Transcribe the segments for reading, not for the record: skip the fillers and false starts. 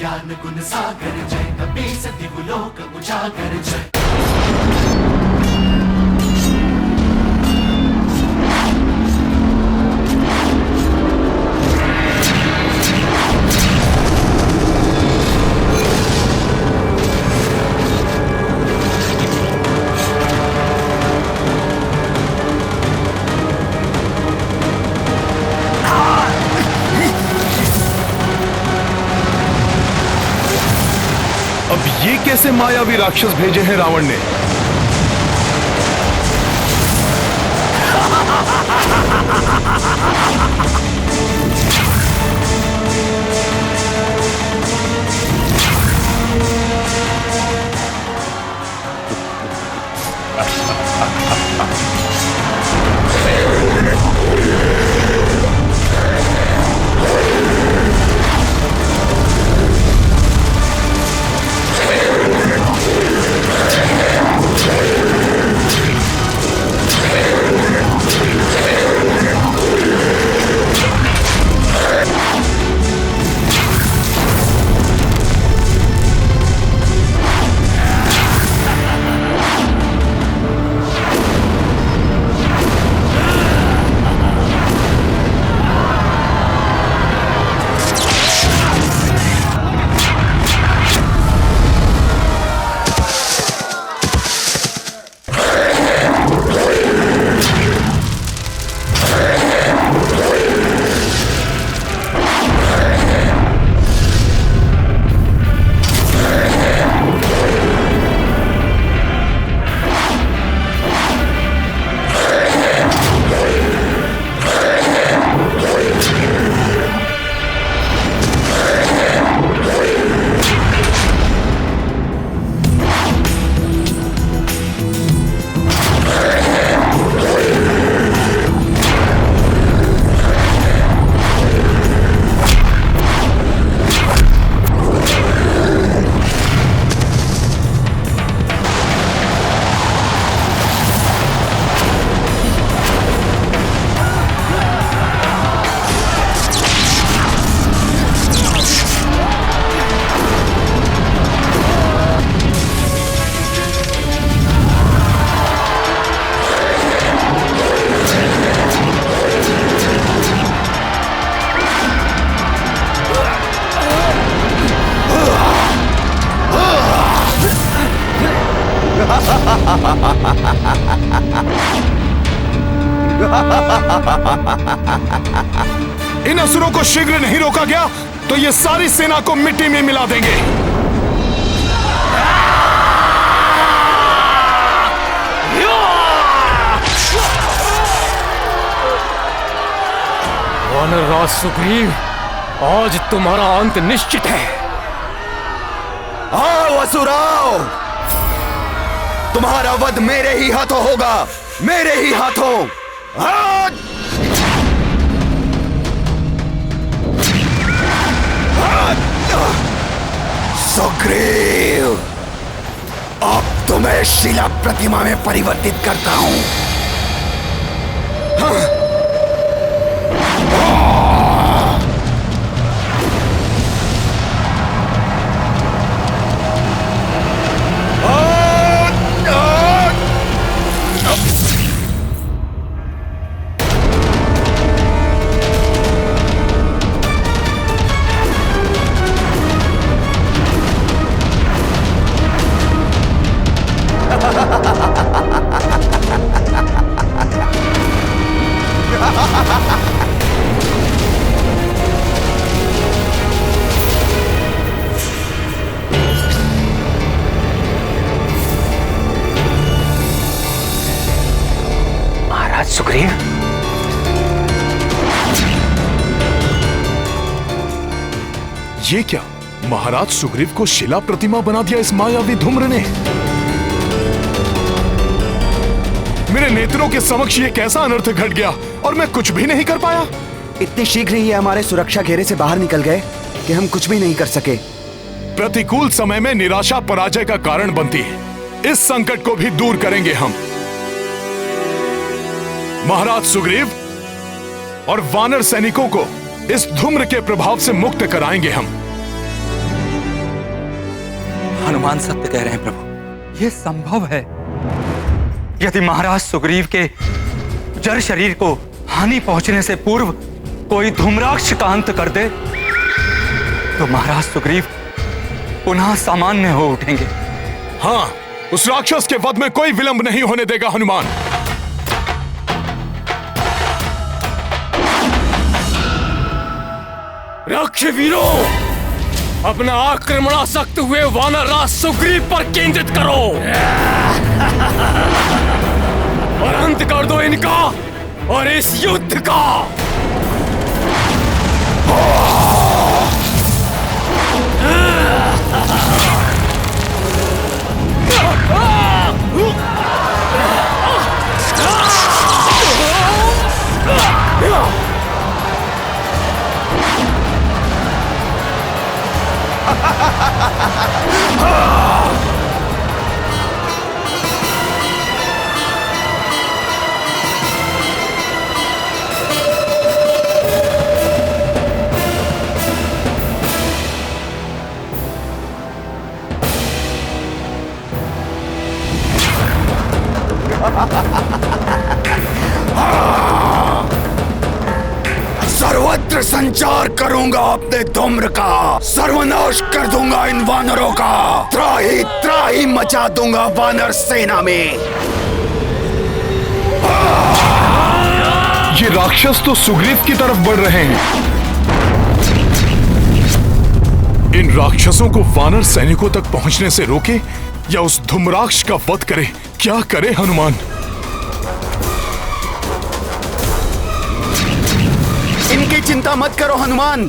ज्ञान गुण सागर जय, कपि सति लोक उजागर जय। अब ये कैसे मायावी राक्षस भेजे हैं रावण ने? इन असुरों को शीघ्र नहीं रोका गया तो ये सारी सेना को मिट्टी में मिला देंगे। वानरराज सुग्रीव, आज तुम्हारा अंत निश्चित है। आओ असुराओ, तुम्हारा वध मेरे ही हाथों होगा, मेरे ही हाथों। सुग्रीव, अब तुम्हें शिला प्रतिमा में परिवर्तित करता हूं। महाराज सुग्रीव, ये क्या? महाराज सुग्रीव को शिला प्रतिमा बना दिया इस मायावी धूम्र ने। मेरे नेत्रों के समक्ष ये कैसा अनर्थ घट गया और मैं कुछ भी नहीं कर पाया। इतनी शीघ्र ही ये हमारे सुरक्षा घेरे से बाहर निकल गए कि हम कुछ भी नहीं कर सके। प्रतिकूल समय में निराशा पराजय का कारण बनती है। इस संकट को भी दूर करेंगे हम। महाराज सुग्रीव और वानर सैनिकों को इस धूम्र के प्रभाव से मुक्त कराएंगे हम। हनुमान सत्य कह रहे हैं प्रभु। यह संभव है। यदि महाराज सुग्रीव के जड़ शरीर को हानि पहुंचने से पूर्व कोई धूम्राक्ष का अंत कर दे तो महाराज सुग्रीव पुनः सामान्य हो उठेंगे। हाँ, उस राक्षस के वध में कोई विलंब नहीं होने देगा हनुमान। राक्षवीरों, अपना आक्रमणासक्त हुए वानर राज सुग्रीव पर केंद्रित करो और अंत कर दो इनका और इस युद्ध का। सर्वत्र संचार करूंगा अपने धूम्र का, सर्वनाश कर दूंगा इन वानरों का, त्राही त्राही मचा दूंगा वानर सेना में। ये राक्षस तो सुग्रीव की तरफ बढ़ रहे हैं। इन राक्षसों को वानर सैनिकों तक पहुंचने से रोके या उस धूम्राक्ष का वध करे। क्या करे हनुमान? इनकी चिंता मत करो हनुमान,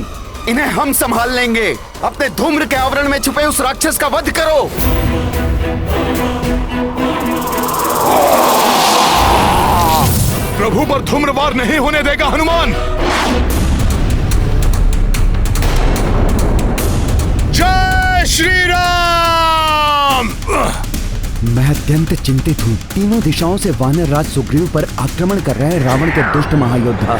इन्हें हम संभाल लेंगे। अपने धूम्र के आवरण में छुपे उस राक्षस का वध करो। प्रभु पर धूम्रवार नहीं होने देगा हनुमान। जय श्री राम। मैं अत्यंत चिंतित हूँ। तीनों दिशाओं से वानर राज सुग्रीव पर आक्रमण कर रहे हैं रावण के दुष्ट महायोद्धा।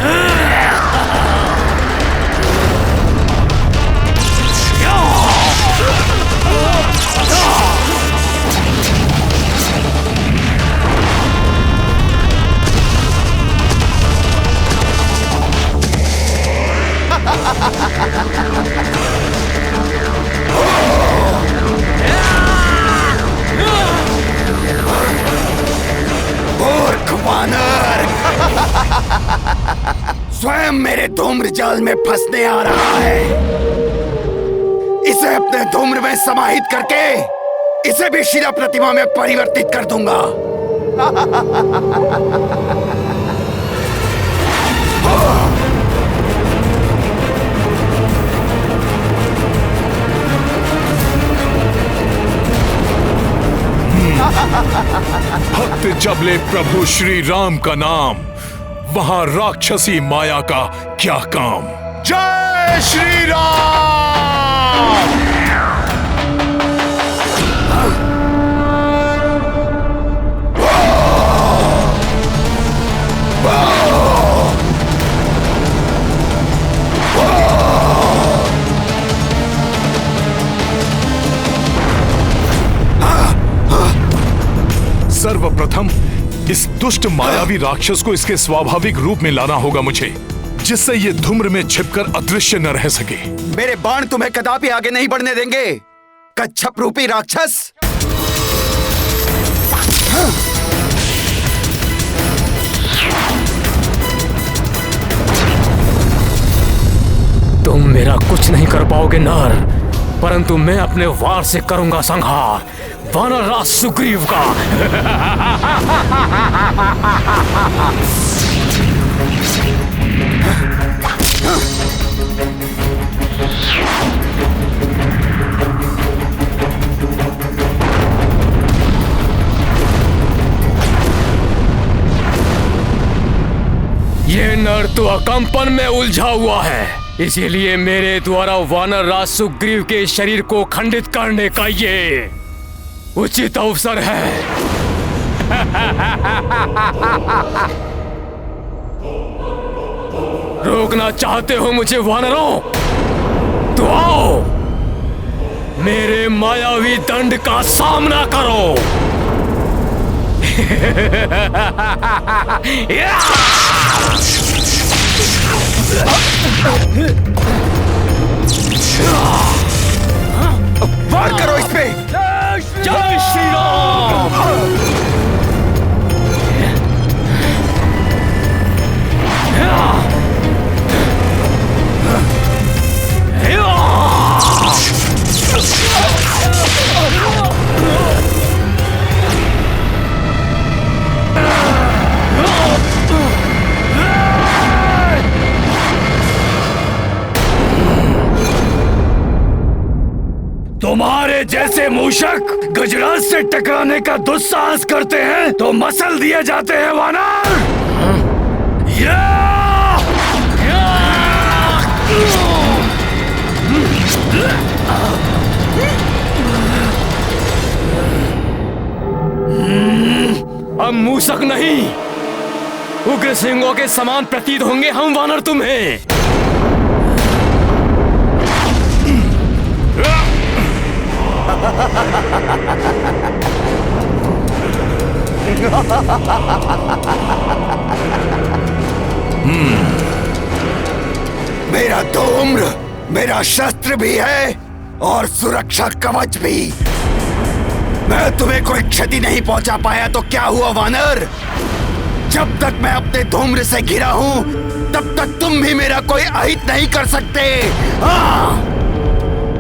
स्वयं मेरे धूम्र जाल में फंसने आ रहा है। इसे अपने धूम्र में समाहित करके इसे भी शिला प्रतिमा में परिवर्तित कर दूंगा। भक्त जब ले प्रभु श्री राम का नाम, वहां राक्षसी माया का क्या काम। जय श्री राम। सर्वप्रथम इस दुष्ट मायावी राक्षस को इसके स्वाभाविक रूप में लाना होगा मुझे, जिससे ये धूम्र में छिपकर अदृश्य न रह सके। मेरे बाण तुम्हें कदापि आगे नहीं बढ़ने देंगे, कच्छप रूपी राक्षस। तुम मेरा कुछ नहीं कर पाओगे नर, परंतु मैं अपने वार से करूंगा संहार वानर राज सुग्रीव का। ये नर तो अकंपन में उलझा हुआ है, इसीलिए मेरे द्वारा वानर राज सुग्रीव के शरीर को खंडित करने का ये उचित अवसर है। रोकना चाहते हो मुझे वानरों? तो आओ, मेरे मायावी दंड का सामना करो। वार करो इस पे। जय श्री राम। तुम्हारे जैसे मूषक गजराज से टकराने का दुस्साहस करते हैं तो मसल दिए जाते हैं वानर। अब मूसक नहीं, उग्र सिंहों के समान प्रतीत होंगे हम वानर तुम्हें। मेरा धूम्र मेरा शस्त्र भी है और सुरक्षा कवच भी। मैं तुम्हें कोई क्षति नहीं पहुंचा पाया तो क्या हुआ वानर? जब तक मैं अपने धूम्र से घिरा हूं तब तक तुम भी मेरा कोई अहित नहीं कर सकते।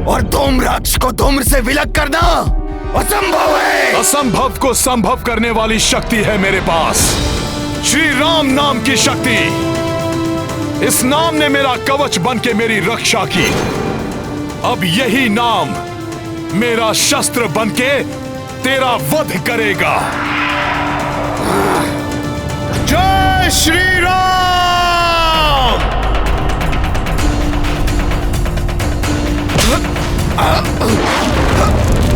और धूम्राक्ष को धूम्र से विलग करना असंभव है। असंभव को संभव करने वाली शक्ति है मेरे पास, श्री राम नाम की शक्ति। इस नाम ने मेरा कवच बन के मेरी रक्षा की। अब यही नाम मेरा शस्त्र बन के तेरा वध करेगा। जय श्री राम।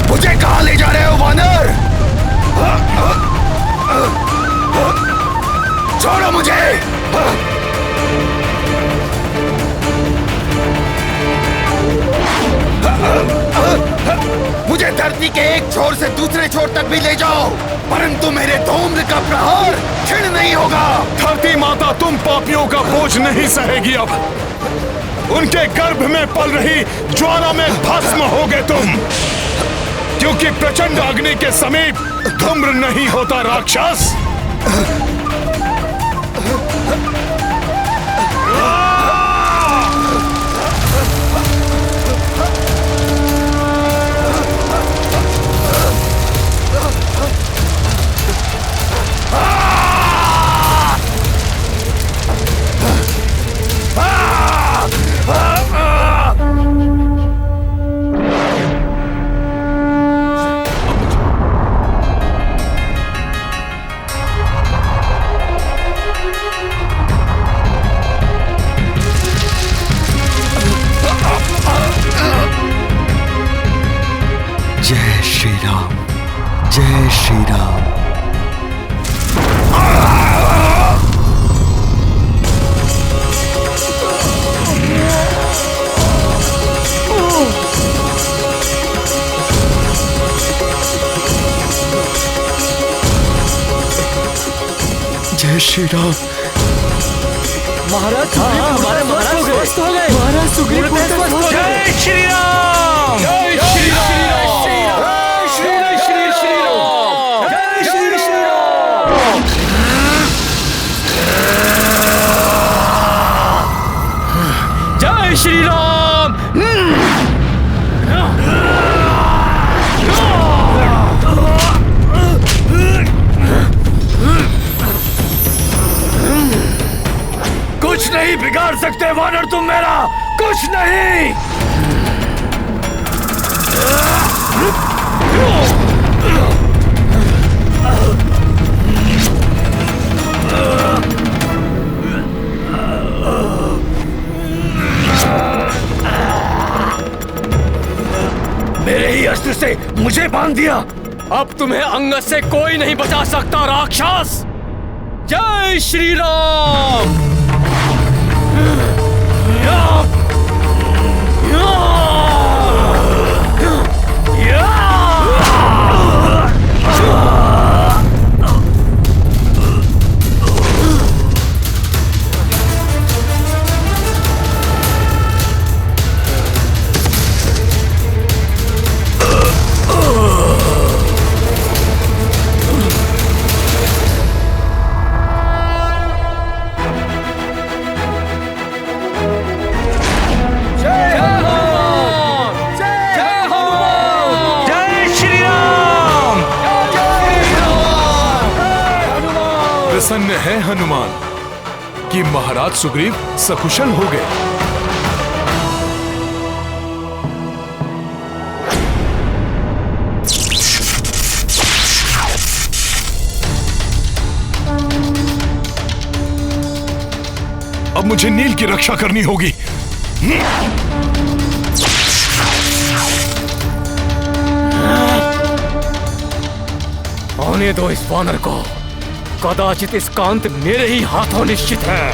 मुझे कहां ले जा रहे हो वानर? छोड़ो मुझे। मुझे धरती के एक छोर से दूसरे छोर तक भी ले जाओ, परंतु मेरे धूम्र का प्रहार क्षीण नहीं होगा। धरती माता तुम पापियों का बोझ नहीं सहेगी। अब उनके गर्भ में पल रही ज्वाला में भस्म होगे तुम, क्योंकि प्रचंड अग्नि के समीप धूम्र नहीं होता राक्षस। जय श्री राम, जय श्री राम। जय श्री राम। महाराज हमारे महाराज स्वस्थ हो गए। महाराज सुग्रीव स्वस्थ हो गए। जय श्री राम। जय श्री राम। जय श्री राम। कुछ नहीं बिगाड़ सकते वानर तुम मेरा, कुछ नहीं। मेरे ही अस्त्र से मुझे बांध दिया। अब तुम्हें अंगद से कोई नहीं बचा सकता राक्षस। जय श्री राम। प्रसन्न है हनुमान कि महाराज सुग्रीव सकुशल हो गए। अब मुझे नील की रक्षा करनी होगी। आने दो इस वानर को, कदाचित इसका अंत मेरे ही हाथों निश्चित है।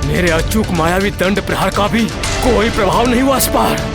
मेरे अचूक मायावी दंड प्रहार का भी कोई प्रभाव नहीं हुआ इस पर।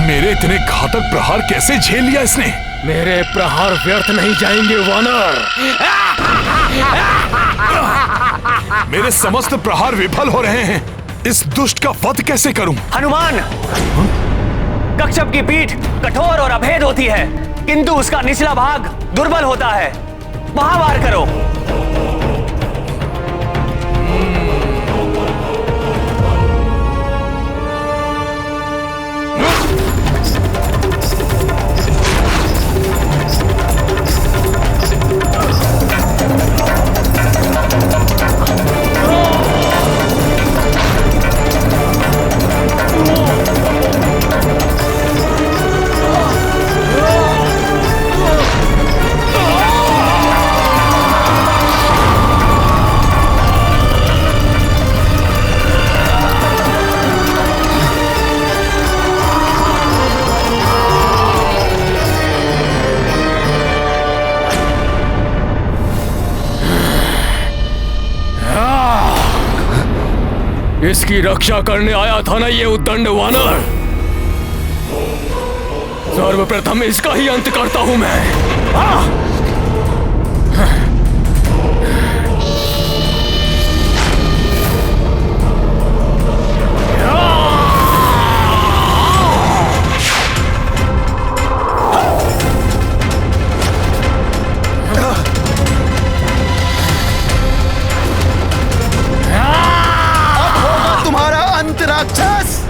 मेरे इतने घातक प्रहार कैसे झेल लिया इसने? मेरे प्रहार व्यर्थ नहीं जाएंगे वानर। मेरे समस्त प्रहार विफल हो रहे हैं। इस दुष्ट का वध कैसे करूं? हनुमान, कच्छप की पीठ कठोर और अभेद होती है, किंतु उसका निचला भाग दुर्बल होता है। वहां वार करो। इसकी रक्षा करने आया था ना ये उद्दंड वानर। सर्वप्रथम इसका ही अंत करता हूं मैं। राक्षस!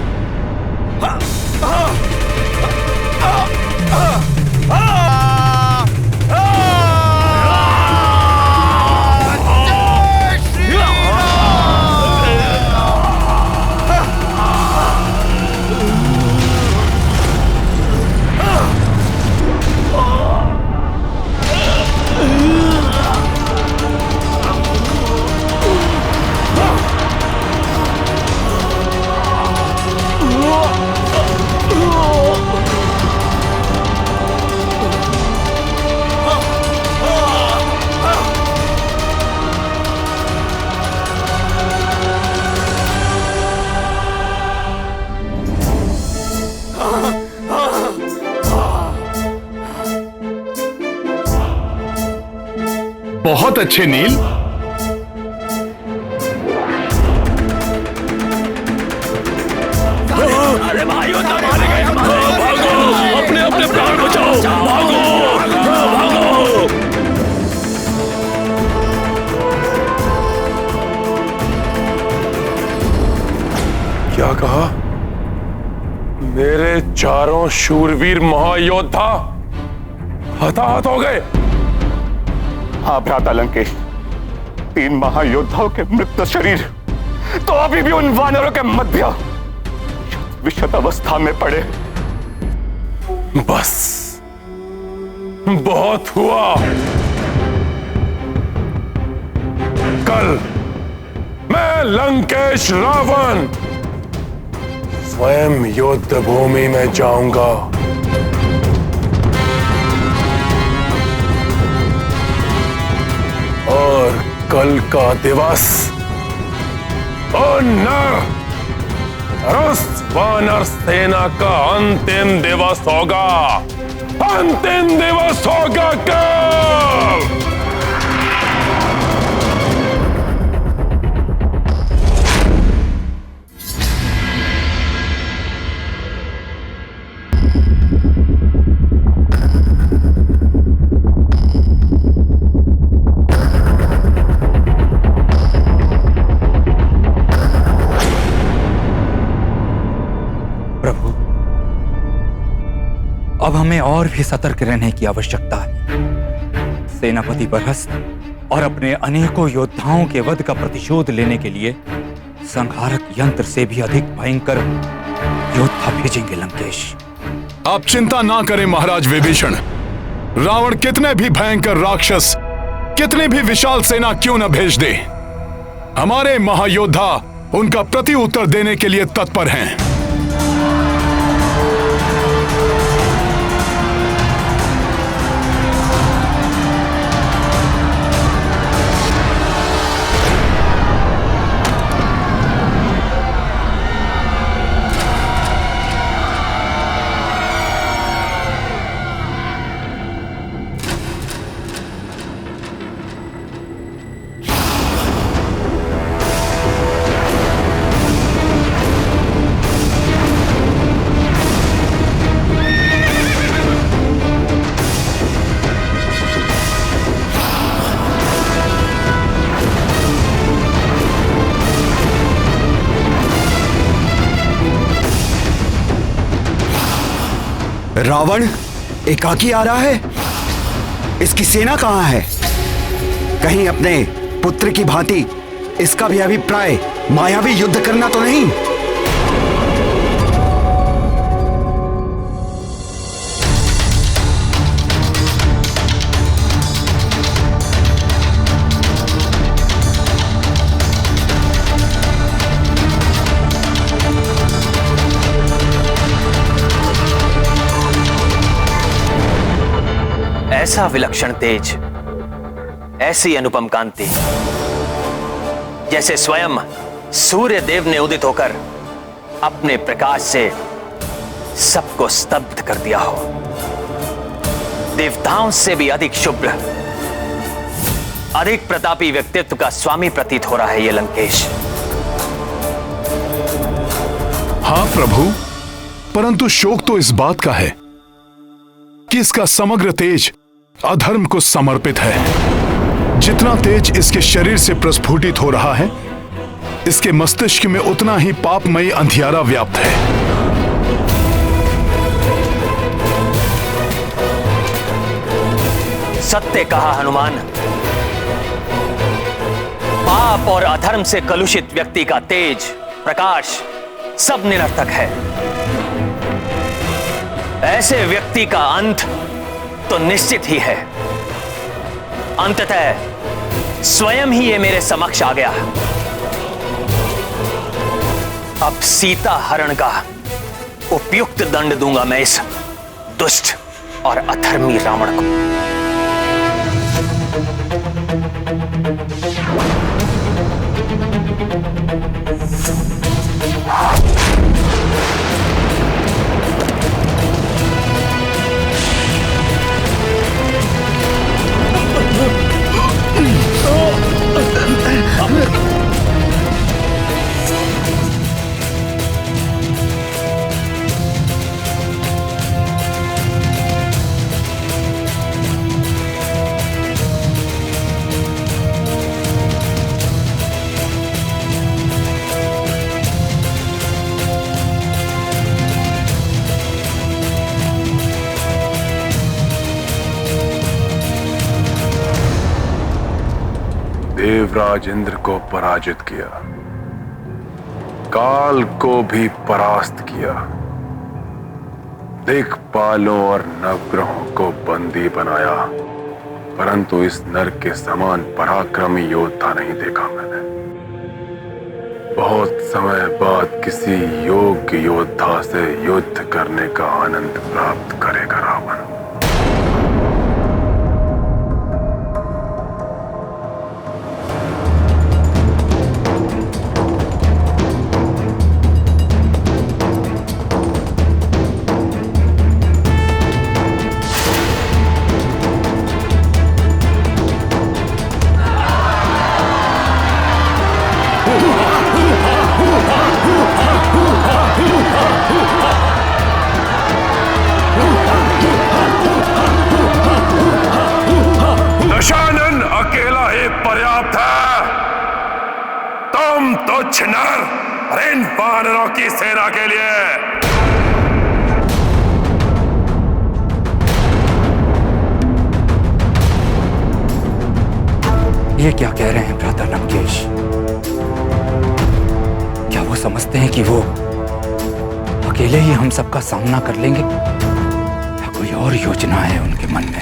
बहुत अच्छे नील। क्या कहा? मेरे चारों शूरवीर महायोद्धा हताहत हो गए। हाँ भ्राता लंकेश, 3 महायोद्धाओं के मृत शरीर तो अभी भी उन वानरों के मध्य विशद अवस्था में पड़े। बस बहुत हुआ। कल मैं लंकेश रावण स्वयं युद्ध भूमि में जाऊंगा। और कल का दिवस उन वानर सेना का अंतिम दिवस होगा। अंतिम दिवस होगा कल। अब हमें और भी सतर्क रहने की आवश्यकता है। सेनापति बरहस्त और अपने अनेकों योद्धाओं के वध का प्रतिशोध लेने के लिए संहारक यंत्र से भी अधिक भयंकर योद्धा भेजेंगे लंकेश। आप चिंता ना करें महाराज विभीषण। रावण कितने भी भयंकर राक्षस, कितनी भी विशाल सेना क्यों न भेज दे, हमारे महायोद्धा उनका प्रति उत्तर देने के लिए तत्पर हैं। रावण एकाकी आ रहा है। इसकी सेना कहां है? कहीं अपने पुत्र की भांति इसका भी अभिप्राय मायावी युद्ध करना तो नहीं? ऐसा विलक्षण तेज, ऐसी अनुपम कांति, जैसे स्वयं सूर्य देव ने उदित होकर अपने प्रकाश से सबको स्तब्ध कर दिया हो। देवताओं से भी अधिक शुभ्र, अधिक प्रतापी व्यक्तित्व का स्वामी प्रतीत हो रहा है ये लंकेश। हाँ प्रभु, परंतु शोक तो इस बात का है कि इसका समग्र तेज अधर्म को समर्पित है। जितना तेज इसके शरीर से प्रस्फुटित हो रहा है, इसके मस्तिष्क में उतना ही पापमयी अंधियारा व्याप्त है। सत्य कहा हनुमान। पाप और अधर्म से कलुषित व्यक्ति का तेज, प्रकाश सब निरर्थक है। ऐसे व्यक्ति का अंत तो निश्चित ही है। अंततः स्वयं ही ये मेरे समक्ष आ गया। अब सीता हरण का उपयुक्त दंड दूंगा मैं इस दुष्ट और अधर्मी रावण को। देवराज इंद्र को पराजित किया, काल को भी परास्त किया, दिक्पालों और नवग्रहों को बंदी बनाया, परंतु इस नर के समान पराक्रमी योद्धा नहीं देखा मैंने। बहुत समय बाद किसी योग्य योद्धा से युद्ध करने का आनंद प्राप्त करेगा रावण। दशानन अकेला ही पर्याप्त है। तुम तुच्छ नर और इन वानरों की सेना के लिए ये क्या कह रहे हैं भ्राता लंकेश? क्या वो समझते हैं कि वो अकेले ही हम सबका सामना कर लेंगे, या कोई और योजना है उनके मन में?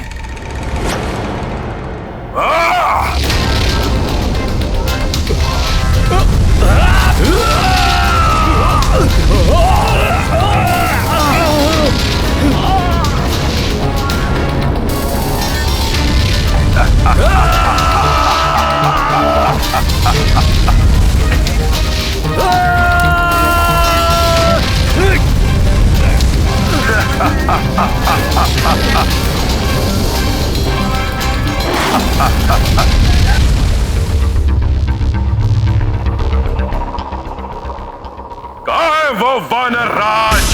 वो वानर राज,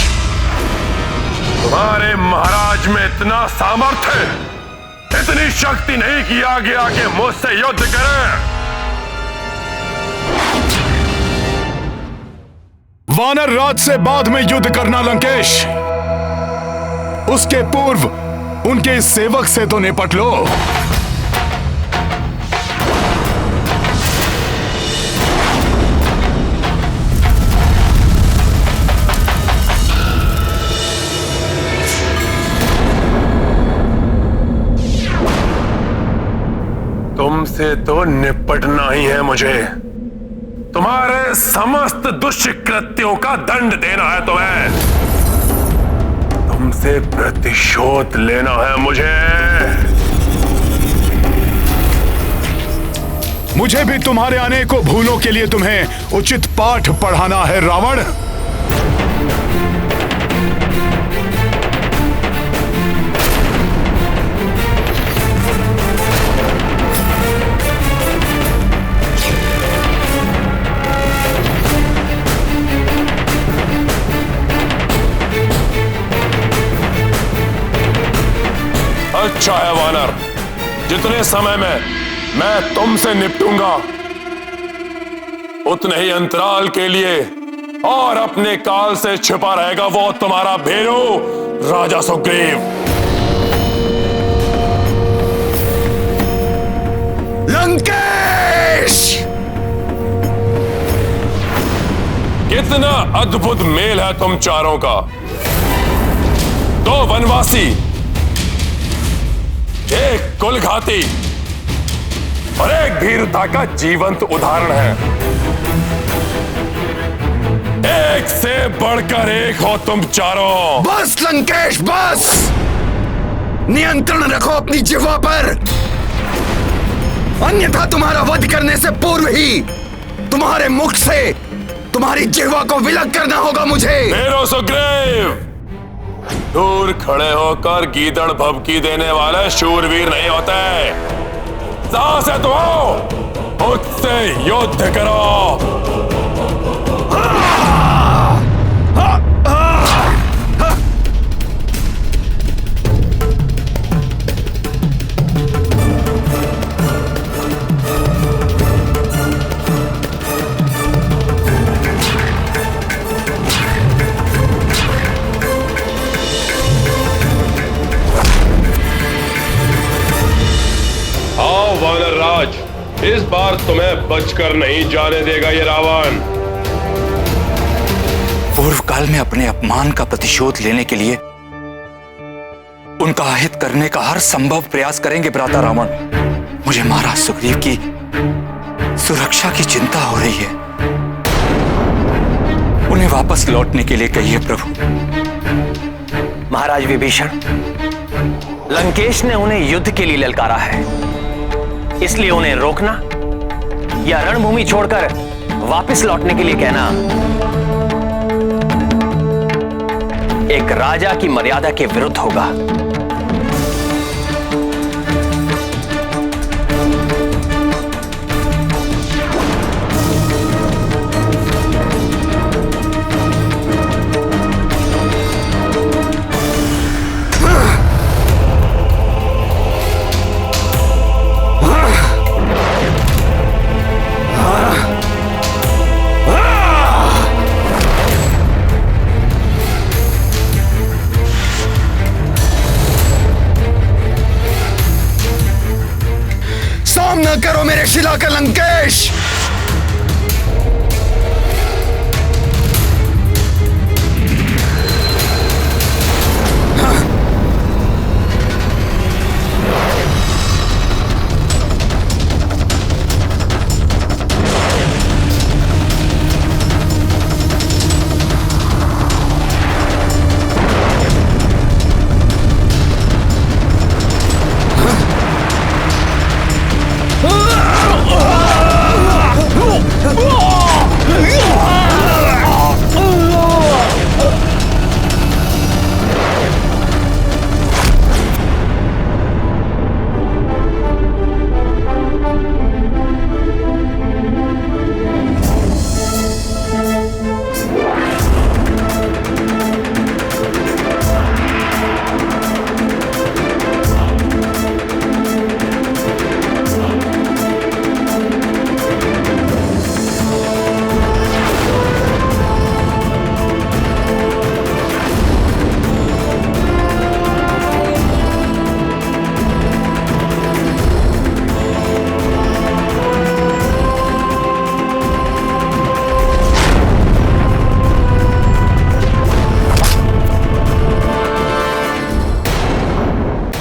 तुम्हारे महाराज में इतना सामर्थ्य, इतनी शक्ति नहीं कि आगे आके मुझसे युद्ध करें। वानर राज से बाद में युद्ध करना लंकेश, उसके पूर्व उनके सेवक से तो निपट लो। तुमसे तो निपटना ही है मुझे। तुम्हारे समस्त दुष्कृत्यों का दंड देना है तुम्हें। तुमसे प्रतिशोध लेना है मुझे भी तुम्हारे अनेकों भूलों के लिए तुम्हें उचित पाठ पढ़ाना है रावण। अच्छा है वानर, जितने समय में मैं तुमसे निपटूंगा उतने ही अंतराल के लिए और अपने काल से छिपा रहेगा वो तुम्हारा भेरू राजा सुग्रीव। लंकेश! कितना अद्भुत मेल है तुम चारों का। दो वनवासी, एक कुलघाती और एक भीरुता का जीवंत उदाहरण है। एक से बढ़कर एक हो तुम चारों। बस लंकेश बस! नियंत्रण रखो अपनी जिह्वा पर, अन्यथा तुम्हारा वध करने से पूर्व ही तुम्हारे मुख से तुम्हारी जिह्वा को विलग करना होगा मुझे। मेरो सुग्रीव, दूर खड़े होकर गीदड़ भभकी देने वाले शूरवीर नहीं होते। साहस है तो आओ, मुझसे युद्ध करो। वानर राज, इस बार तुम्हें बचकर नहीं जाने देगा ये रावण। पूर्व काल में अपने अपमान का प्रतिशोध लेने के लिए उनका अहित करने का हर संभव प्रयास करेंगे भ्राता रावण। मुझे महाराज सुग्रीव की सुरक्षा की चिंता हो रही है। उन्हें वापस लौटने के लिए कहिए प्रभु। महाराज विभीषण, लंकेश ने उन्हें युद्ध के लिए ललकारा है, इसलिए उन्हें रोकना या रणभूमि छोड़कर वापस लौटने के लिए कहना एक राजा की मर्यादा के विरुद्ध होगा। सामना करो मेरे शिला का लंकेश।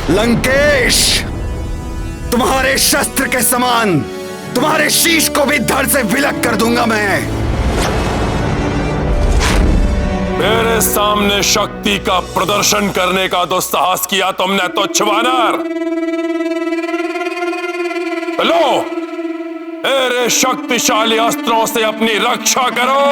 लंकेश, तुम्हारे शस्त्र के समान तुम्हारे शीश को भी धड़ से विलग कर दूंगा मैं। मेरे सामने शक्ति का प्रदर्शन करने का दुस्साहस किया तुमने तुच्छ वानर। लो, मेरे शक्तिशाली अस्त्रों से अपनी रक्षा करो।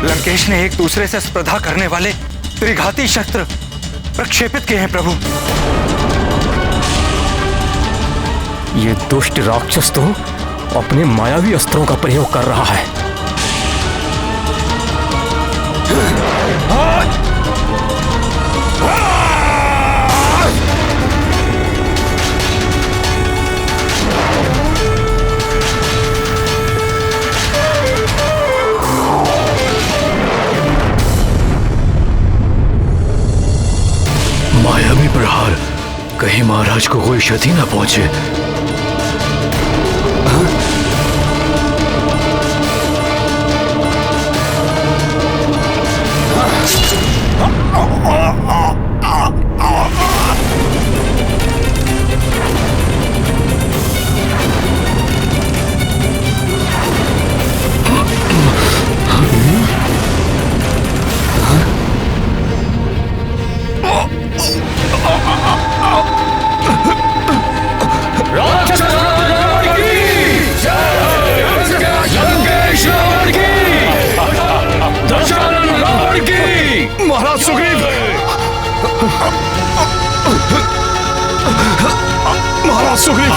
लंकेश ने एक दूसरे से स्पर्धा करने वाले त्रिघाती शस्त्र प्रक्षेपित किए हैं प्रभु। ये दुष्ट राक्षस तो अपने मायावी अस्त्रों का प्रयोग कर रहा है। मायावी प्रहार, कहीं महाराज को कोई क्षति न पहुंचे। महाराज सुग्रीव, महाराज सुग्रीव,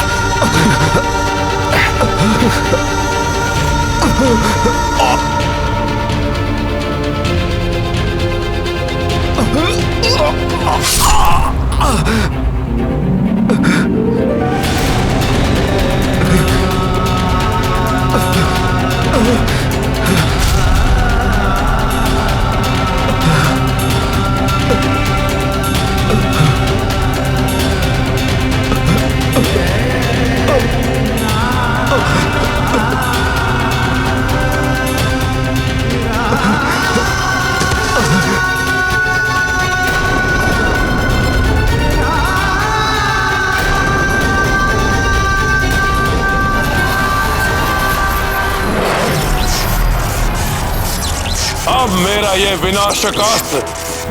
अब मेरा ये विनाशक अस्त्र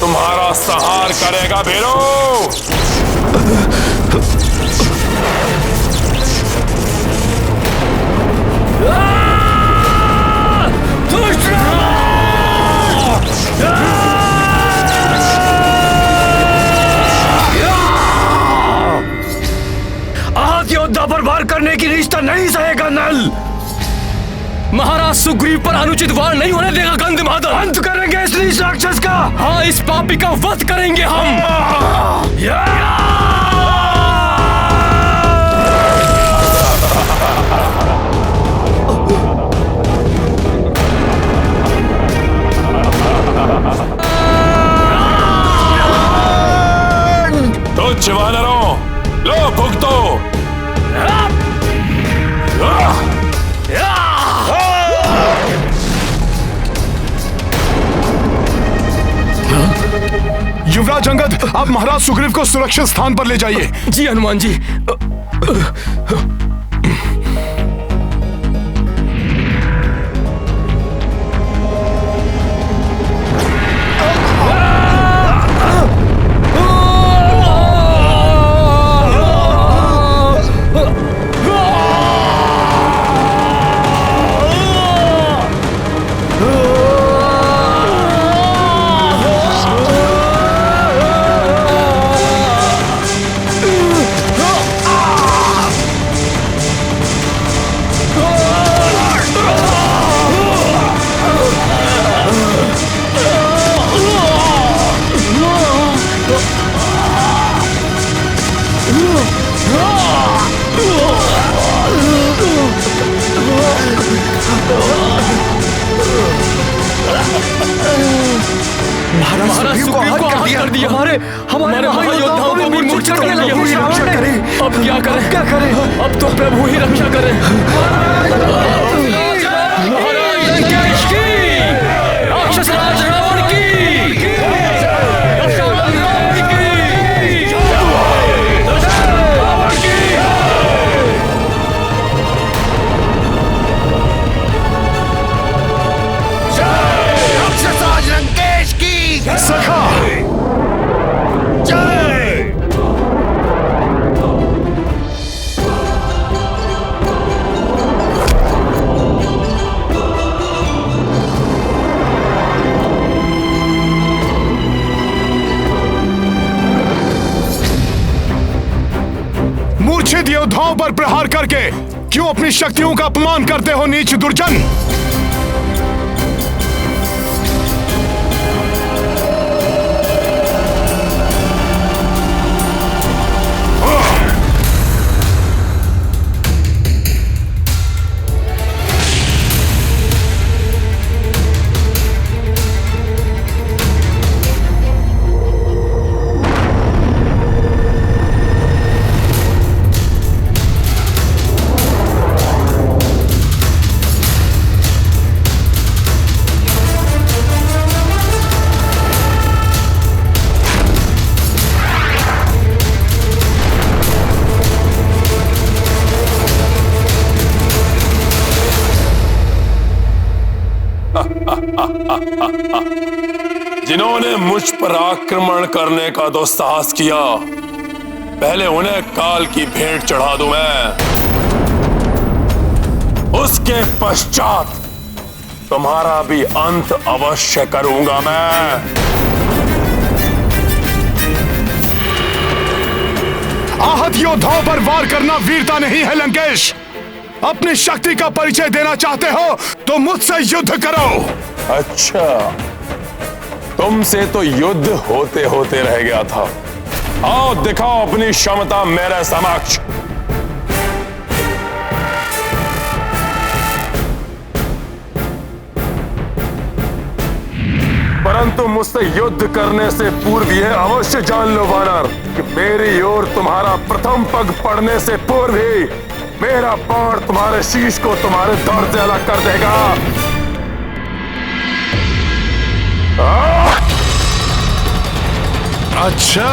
तुम्हारा संहार करेगा भीरू। आहत योद्धा पर वार करने की रिश्ता नहीं सहेगा नल। महाराज सुग्रीव पर अनुचित वार नहीं होने देगा गंधमादन। अंत करेंगे इस राक्षस का। हाँ, इस पापी का वध करेंगे हम। तुच्छ वानरों, लो भुगतो। युवराज अंगद, आप महाराज सुग्रीव को सुरक्षित स्थान पर ले जाइए। जी हनुमान जी। महाराज सुग्रीव को हत कर दिया। हमारे महायोद्धाओं को भी मूर्छित कर दिया। अब क्या करें? अब तो प्रभु ही रक्षा करें। महाराज लंकेश की, राक्षस राज रावण की, सखा मूर्छित योद्धाओं पर प्रहार करके क्यों अपनी शक्तियों का अपमान करते हो नीच दुर्जन? जिन्होंने मुझ पर आक्रमण करने का दुस्साहस किया, पहले उन्हें काल की भेंट चढ़ा दूं मैं। उसके पश्चात तुम्हारा भी अंत अवश्य करूंगा मैं। आहत योद्धाओं पर वार करना वीरता नहीं है लंकेश। अपनी शक्ति का परिचय देना चाहते हो तो मुझसे युद्ध करो। अच्छा, तुमसे तो युद्ध होते होते रह गया था। आओ दिखाओ अपनी क्षमता मेरे समक्ष। परंतु मुझसे युद्ध करने से पूर्व यह अवश्य जान लो वानर कि मेरी ओर तुम्हारा प्रथम पग पड़ने से पूर्व ही मेरा बाण तुम्हारे शीश को तुम्हारे दर से अलग कर देगा। अच्छा,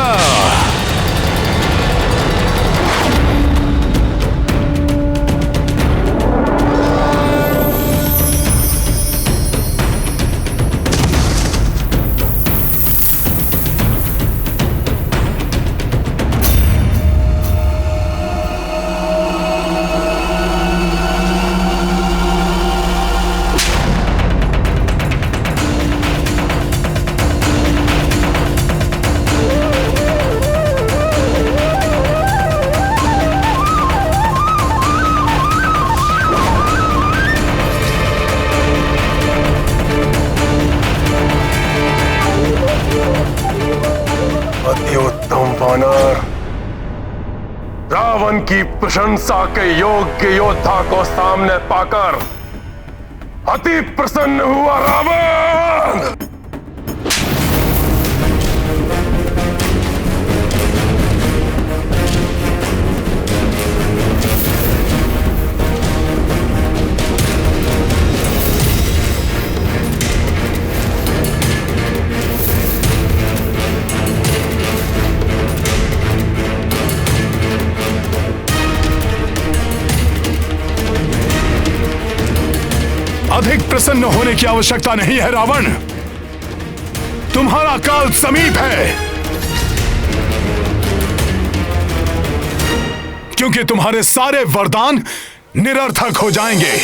अति उत्तम वानर। रावण की प्रशंसा के योग्य योद्धा को सामने पाकर अति प्रसन्न हुआ रावण। अधिक प्रसन्न होने की आवश्यकता नहीं है रावण। तुम्हारा काल समीप है, क्योंकि तुम्हारे सारे वरदान निरर्थक हो जाएंगे।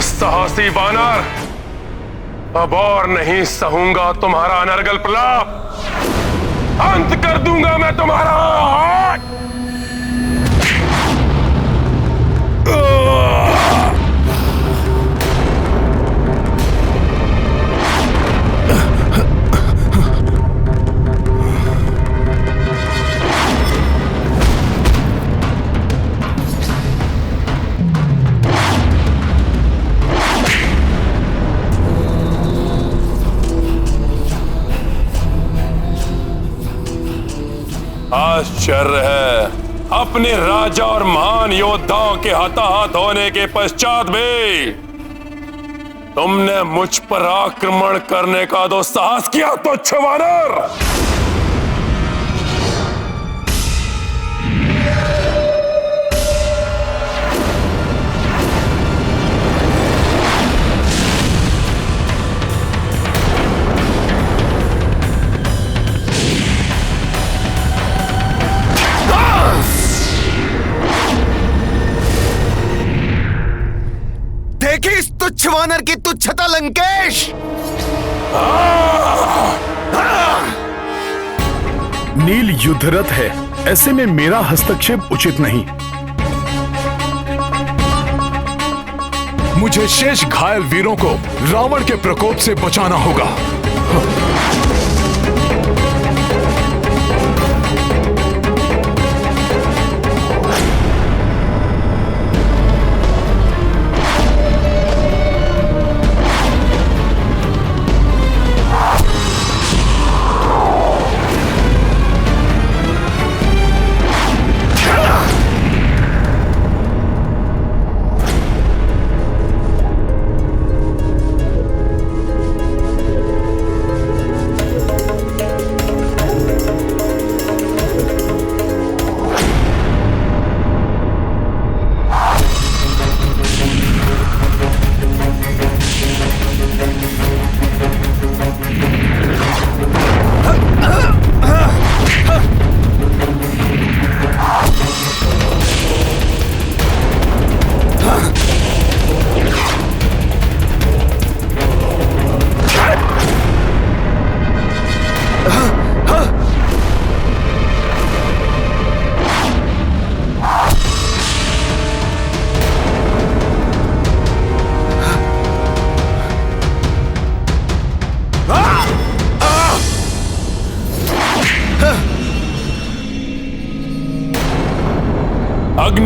साहसी वानर, अब और नहीं सहूंगा तुम्हारा अनर्गल प्रलाप। अंत कर दूंगा मैं तुम्हारा। आश्चर्य है, अपने राजा और महान योद्धाओं के हताहत होने के पश्चात भी तुमने मुझ पर आक्रमण करने का दुस्साहस किया तुच्छ वानर। देखी इस तुच्छ वानर की तुच्छता लंकेश। नील युद्धरत है, ऐसे में मेरा हस्तक्षेप उचित नहीं। मुझे शेष घायल वीरों को रावण के प्रकोप से बचाना होगा।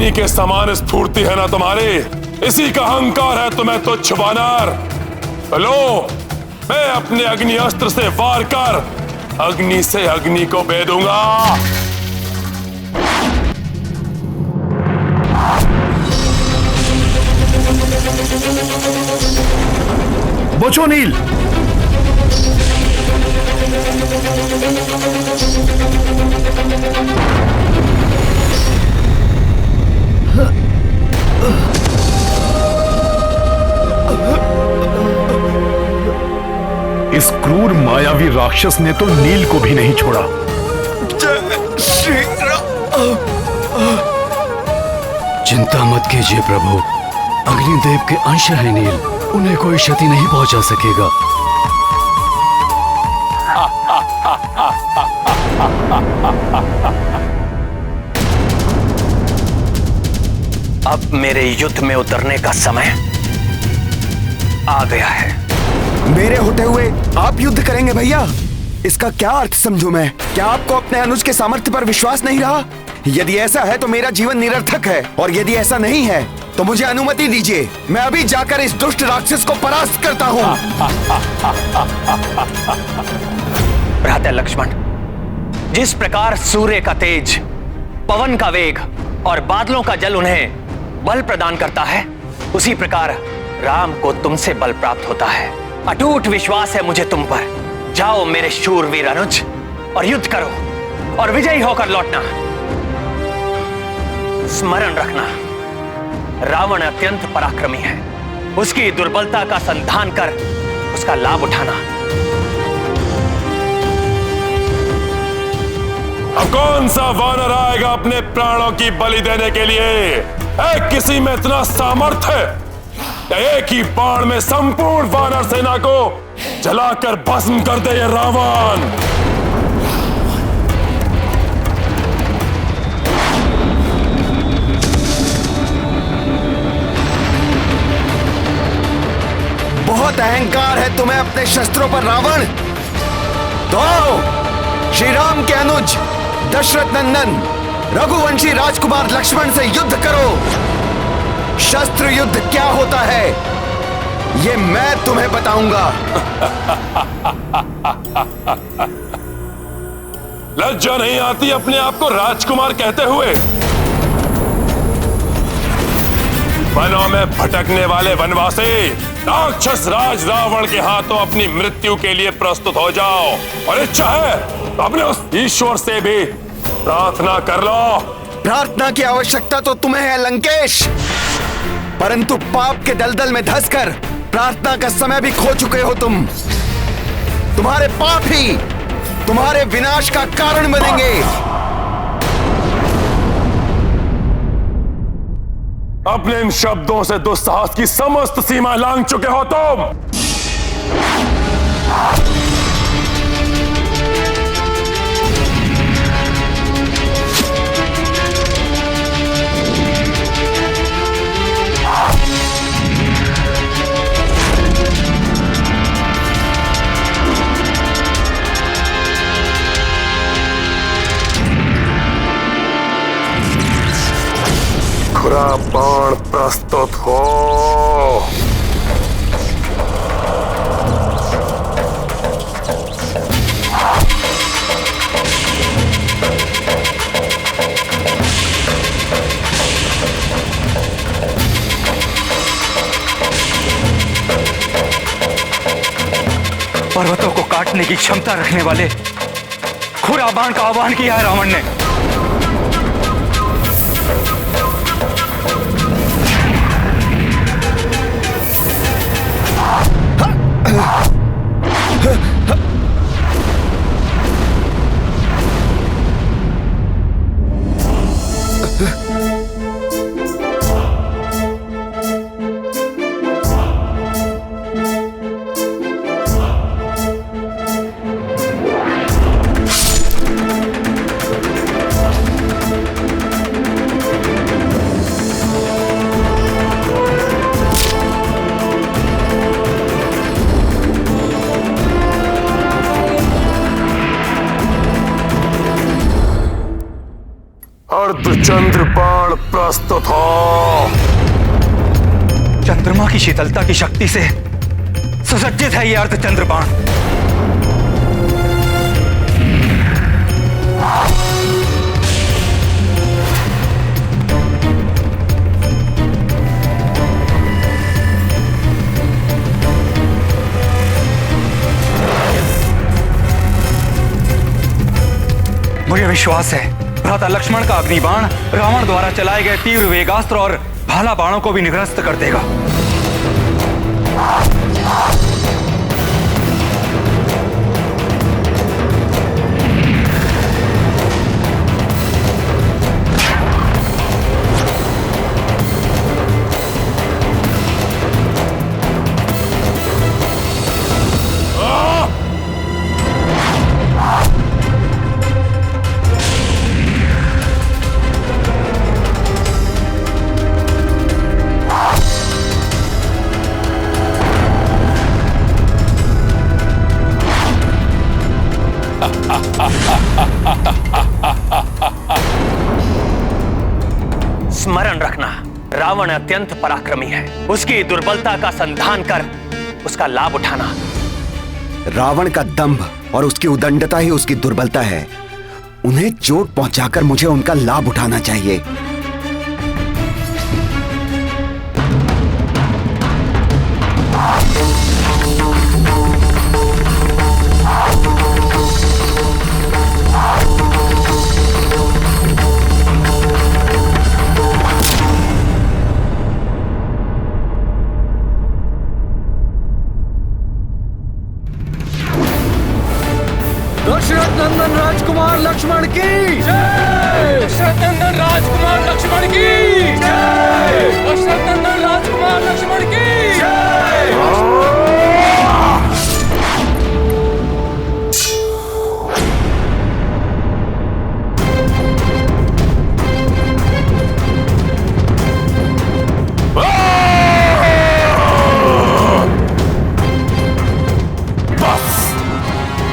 अग्नि के समान स्फूर्ति है ना तुम्हारी, इसी का अहंकार है तुम्हें तुच्छ वानर। लो, मैं अपने अग्नि अस्त्र से वार कर अग्नि से अग्नि को भेदूंगा। बचो नील। इस क्रूर मायावी राक्षस ने तो नील को भी नहीं छोड़ा। चिंता मत कीजिए प्रभु, अग्निदेव के अंश है नील, उन्हें कोई क्षति नहीं पहुंचा सकेगा। अब मेरे युद्ध में उतरने का समय आ गया है। मेरे होते हुए आप युद्ध करेंगे भैया? इसका क्या अर्थ समझूं मैं? क्या आपको अपने अनुज के सामर्थ्य पर विश्वास नहीं रहा? यदि ऐसा है तो मेरा जीवन निरर्थक है, और यदि ऐसा नहीं है तो मुझे अनुमति दीजिए, मैं अभी जाकर इस दुष्ट राक्षस को परास्त करता हूँ। भ्राता लक्ष्मण, जिस प्रकार सूर्य का तेज, पवन का वेग और बादलों का जल उन्हें बल प्रदान करता है, उसी प्रकार राम को तुमसे बल प्राप्त होता है। अटूट विश्वास है मुझे तुम पर। जाओ मेरे शूरवीर अनुज, और युद्ध करो और विजयी होकर लौटना। स्मरण रखना, रावण अत्यंत पराक्रमी है। उसकी दुर्बलता का संधान कर उसका लाभ उठाना। अब कौन सा वानर आएगा अपने प्राणों की बलि देने के लिए? है किसी में इतना सामर्थ्य या एक ही बाण में संपूर्ण वानर सेना को जलाकर भस्म कर दे ये रावण? बहुत अहंकार है तुम्हें अपने शस्त्रों पर रावण। तो आओ, श्री राम के अनुज दशरथ नंदन रघुवंशी राजकुमार लक्ष्मण से युद्ध करो। शस्त्र युद्ध क्या होता है ये मैं तुम्हें बताऊंगा। लज्जा नहीं आती अपने आप को राजकुमार कहते हुए? वनों में भटकने वाले वनवासी, राक्षस राज रावण के हाथों अपनी मृत्यु के लिए प्रस्तुत हो जाओ, और इच्छा है तो अपने उस ईश्वर से भी प्रार्थना कर लो। प्रार्थना की आवश्यकता तो तुम्हें है लंकेश, परंतु पाप के दलदल में धंसकर प्रार्थना का समय भी खो चुके हो तुम। तुम्हारे पाप ही तुम्हारे विनाश का कारण बनेंगे। अपने इन शब्दों से दुस्साहस की समस्त सीमा लांघ चुके हो तुम। खुरा बाण प्रस्तुत हो। पर्वतों को काटने की क्षमता रखने वाले खुरा बाण का आह्वान किया है रावण ने। प्रस्तुत हो। चंद्रमा की शीतलता की शक्ति से सुसज्जित है ये अर्धचंद्र बाण। मुझे विश्वास है भ्राता लक्ष्मण का अग्निबाण रावण द्वारा चलाए गए तीव्र वेगास्त्र और भाला बाणों को भी निरस्त कर देगा। स्मरण रखना, रावण अत्यंत पराक्रमी है। उसकी दुर्बलता का संधान कर उसका लाभ उठाना। रावण का दंभ और उसकी उदंडता ही उसकी दुर्बलता है। उन्हें चोट पहुंचाकर मुझे उनका लाभ उठाना चाहिए। दशरथ नंदन राजकुमार लक्ष्मण की जय। दशरथ नंदन राजकुमार लक्ष्मण की जय। दशरथ नंदन राजकुमार लक्ष्मण की जय।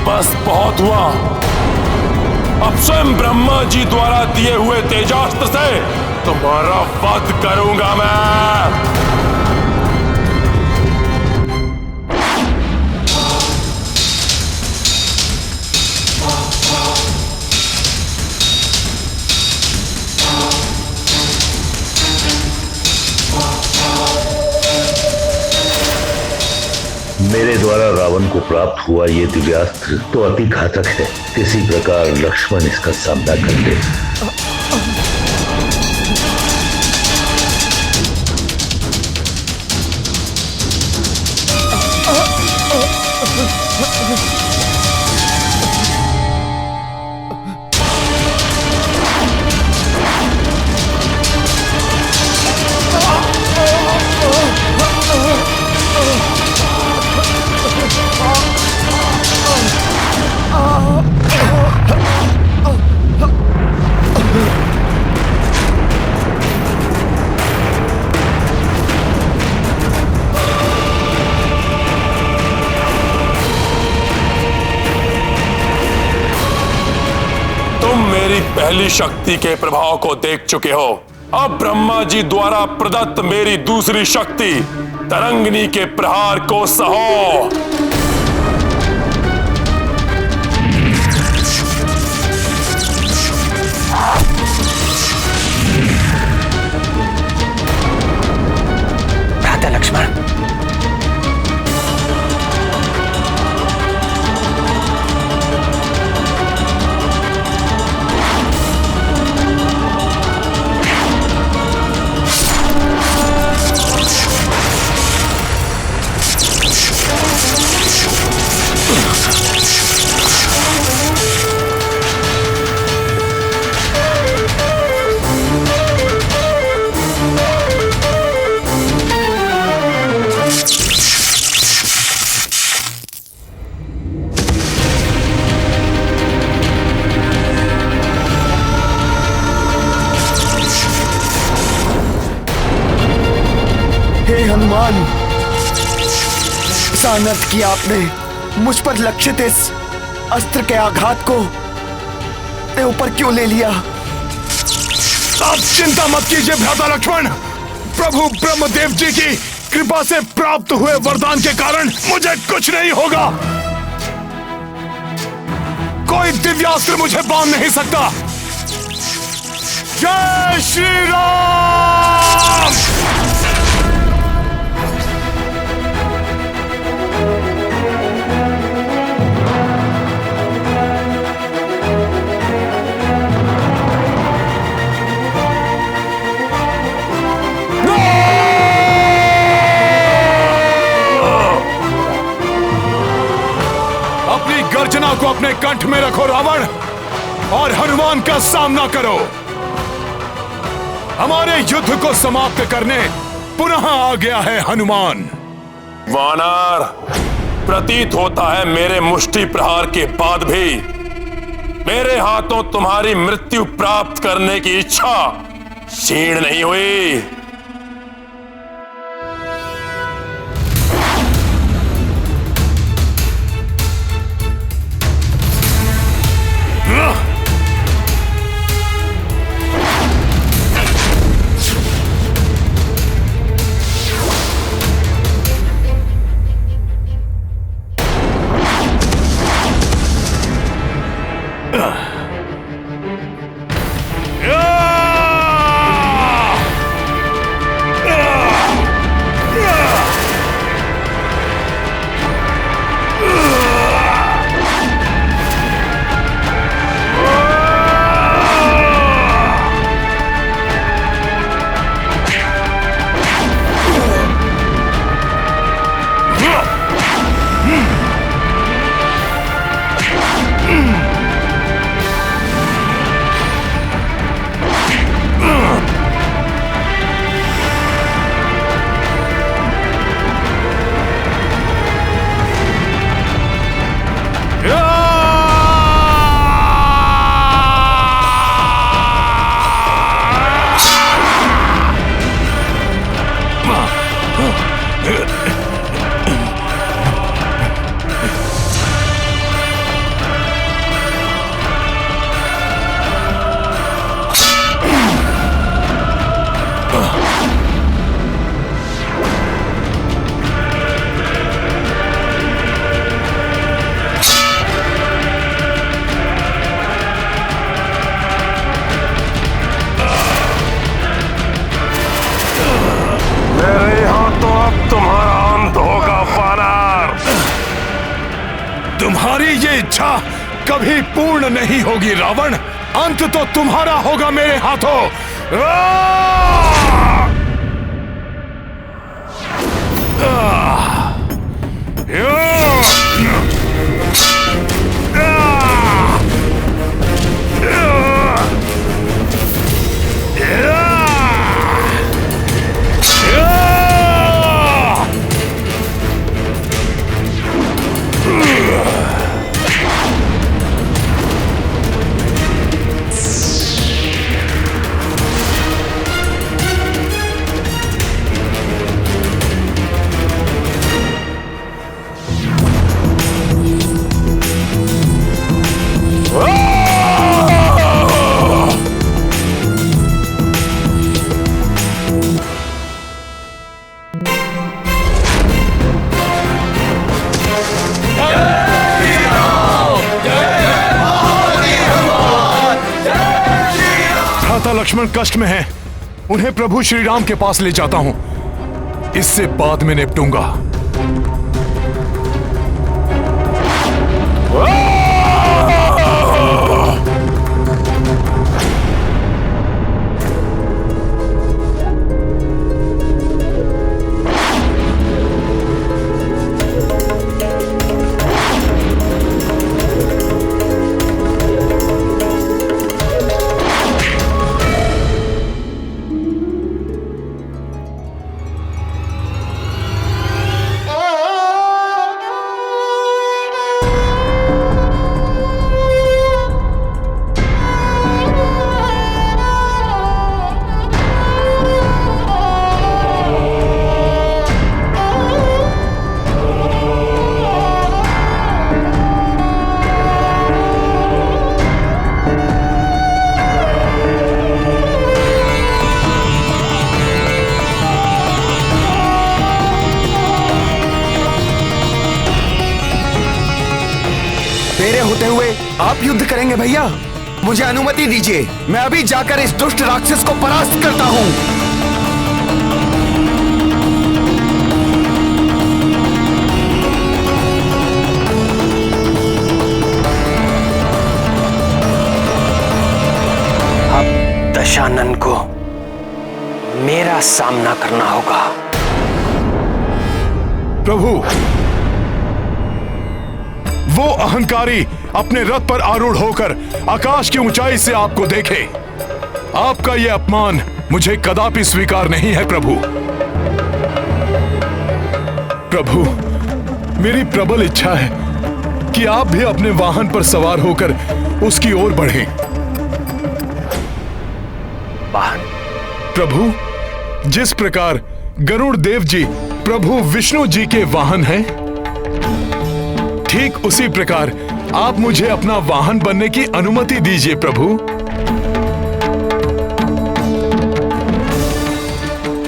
बस बहुत हुआ। अब स्वयं ब्रह्मा जी द्वारा दिए हुए तेजास्त्र से तुम्हारा वध करूंगा मैं। मेरे द्वारा रावण को प्राप्त हुआ ये दिव्यास्त्र तो अति घातक है। किसी प्रकार लक्ष्मण इसका सामना कर ले। पहली शक्ति के प्रभाव को देख चुके हो। अब ब्रह्मा जी द्वारा प्रदत्त मेरी दूसरी शक्ति तरंगिनी के प्रहार को सहो। भ्राता लक्ष्मण, हनुमान, ऐसा अनर्थ किया आपने। मुझ पर लक्षित इस अस्त्र के आघात को ऊपर क्यों ले लिया? आप चिंता मत कीजिए भ्राता लक्ष्मण। प्रभु ब्रह्मदेव जी की कृपा से प्राप्त हुए वरदान के कारण मुझे कुछ नहीं होगा। कोई दिव्यास्त्र मुझे बांध नहीं सकता। जय श्री राम। अपनी गर्जना को अपने कंठ में रखो रावण, और हनुमान का सामना करो। हमारे युद्ध को समाप्त करने पुनः आ गया है हनुमान। वानर, प्रतीत होता है मेरे मुष्टि प्रहार के बाद भी मेरे हाथों तुम्हारी मृत्यु प्राप्त करने की इच्छा क्षीण नहीं हुई। तुम्हारी ये इच्छा कभी पूर्ण नहीं होगी रावण। अंत तो तुम्हारा होगा मेरे हाथों। लक्ष्मण कष्ट में हैं, उन्हें प्रभु श्री राम के पास ले जाता हूं। इससे बाद में निपटूंगा। मेरे होते हुए आप युद्ध करेंगे भैया? मुझे अनुमति दीजिए, मैं अभी जाकर इस दुष्ट राक्षस को परास्त करता हूँ। अब दशानन को मेरा सामना करना होगा। प्रभु, वो अहंकारी अपने रथ पर आरूढ़ होकर आकाश की ऊंचाई से आपको देखे। आपका यह अपमान मुझे कदापि स्वीकार नहीं है प्रभु। प्रभु, मेरी प्रबल इच्छा है कि आप भी अपने वाहन पर सवार होकर उसकी ओर बढ़ें। वाहन? प्रभु, जिस प्रकार गरुड़ देव जी प्रभु विष्णु जी के वाहन हैं, ठीक उसी प्रकार आप मुझे अपना वाहन बनने की अनुमति दीजिए प्रभु।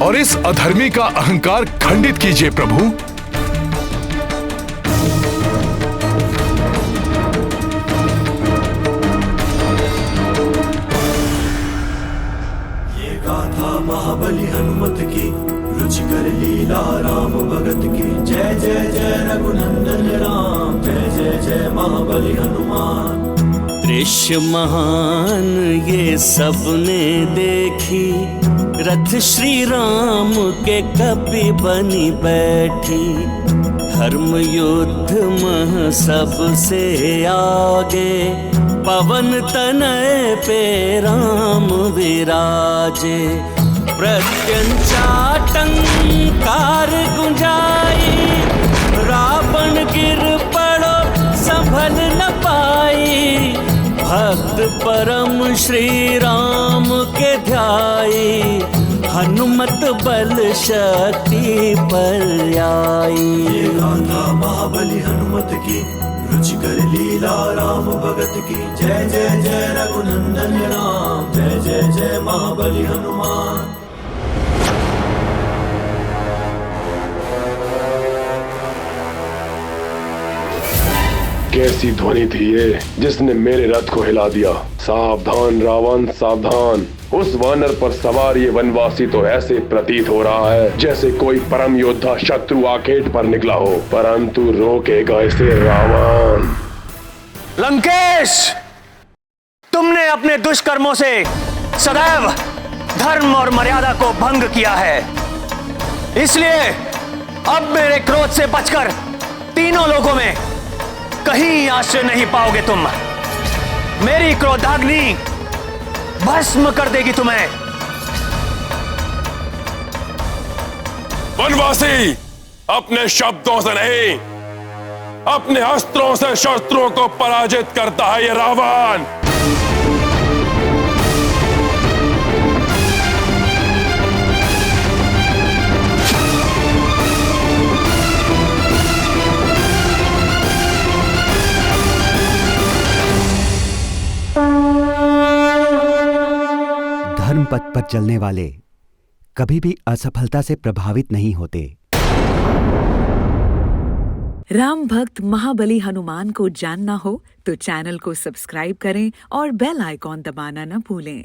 और इस अधर्मी का अहंकार खंडित कीजिए प्रभु। ये गाथा महाबली हनुमत की, रुचिकर लीला राम भगत की। जय जय जय रघुनंदन राम, जय जय जय महाबली हनुमान। दृश्य महान ये सबने देखी, रथ श्री राम के कपि बनी बैठी। धर्म युद्ध मह सबसे आगे, पवन तनय पे राम विराजे। प्रत्यंचाटंकार गुंजाई, रावण गिर पड़ो संभल न पाई। भक्त परम श्री राम के ध्याई, हनुमत बल शक्ति पर आई। ये गाथा महाबली हनुमत की, रुचिकर लीला राम भगत की। जय जय जय रघुनंदन राम, जय जय जय महाबली हनुमान। कैसी ध्वनि थी ये जिसने मेरे रथ को हिला दिया। सावधान रावण सावधान, उस वानर पर सवार ये वनवासी तो ऐसे प्रतीत हो रहा है जैसे कोई परम योद्धा शत्रु आखेट पर निकला हो, परंतु रोकेगा इसे रावण। लंकेश, तुमने अपने दुष्कर्मों से सदैव धर्म और मर्यादा को भंग किया है, इसलिए अब मेरे क्रोध से बचकर तीनों लोगों में कहीं आश्रय नहीं पाओगे तुम। मेरी क्रोधाग्नि भस्म कर देगी तुम्हें। वनवासी अपने शब्दों से नहीं, अपने अस्त्रों से शत्रुओं को पराजित करता है ये रावण। धर्म पथ पर चलने वाले कभी भी असफलता से प्रभावित नहीं होते। राम भक्त महाबली हनुमान को जानना हो तो चैनल को सब्सक्राइब करें और बेल आइकॉन दबाना न भूलें।